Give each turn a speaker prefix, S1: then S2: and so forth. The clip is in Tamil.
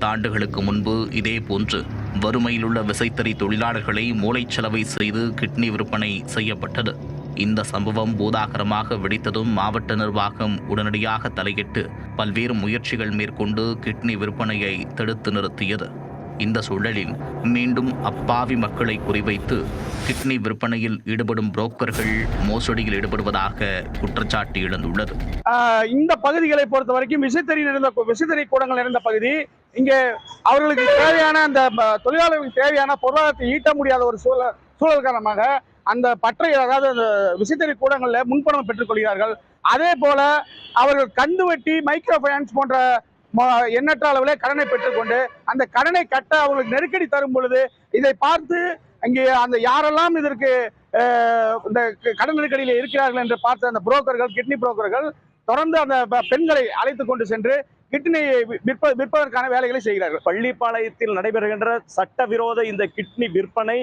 S1: 10 ஆண்டுகளுக்கு முன்பு இதேபோன்று வறுமையிலுள்ள விசைத்தறி தொழிலாளர்களை மூளைச்சலவை செய்து கிட்னி விற்பனை செய்யப்பட்டது. இந்த சம்பவம் பூதாகரமாக வெடித்ததும் மாவட்ட நிர்வாகம் உடனடியாக தலையிட்டு பல்வேறு முயற்சிகள் மேற்கொண்டு கிட்னி விற்பனையை தடுத்து நிறுத்தியது. இந்த சூழலில் மீண்டும் அப்பாவி மக்களை குறிவைத்து கிட்னி விற்பனையில் ஈடுபடும் புரோக்கர்கள் மோசடியில் ஈடுபடுவதாக குற்றச்சாட்டு எழுந்துள்ளது.
S2: இந்த பகுதிகளை பொறுத்த வரைக்கும் விசைத்தறி கூடங்கள் நிறைந்த பகுதி. இங்கே அவர்களுக்கு தேவையான அந்த தொழிலாளர்களுக்கு தேவையான பொருளாதாரத்தை ஈட்ட முடியாத ஒரு சூழல் காரணமாக அந்த பற்றை, அதாவது அந்த விசைத்தறி கூடங்களில் முன்பணம் பெற்றுக் கொள்கிறார்கள். அதே போல அவர்கள் கந்து வட்டி, மைக்ரோ பைனான்ஸ் போன்ற எண்ணற்ற அளவிலே கடனை பெற்றுக்கொண்டு அந்த கடனை கட்ட அவங்களுக்கு நெருக்கடி தரும் பொழுது இதை பார்த்து அங்கே அந்த யாரெல்லாம் இதற்கு இந்த கடன் நெருக்கடியில் இருக்கிறார்கள் என்று பார்த்து அந்த புரோக்கர்கள், கிட்னி புரோக்கர்கள் தொடர்ந்து அந்த பெண்களை அழைத்துக் கொண்டு சென்று கிட்னியை விற்பதற்கான வேலைகளை செய்கிறார்கள்.
S3: பள்ளிப்பாளையத்தில் நடைபெறுகின்ற சட்டவிரோத இந்த கிட்னி விற்பனை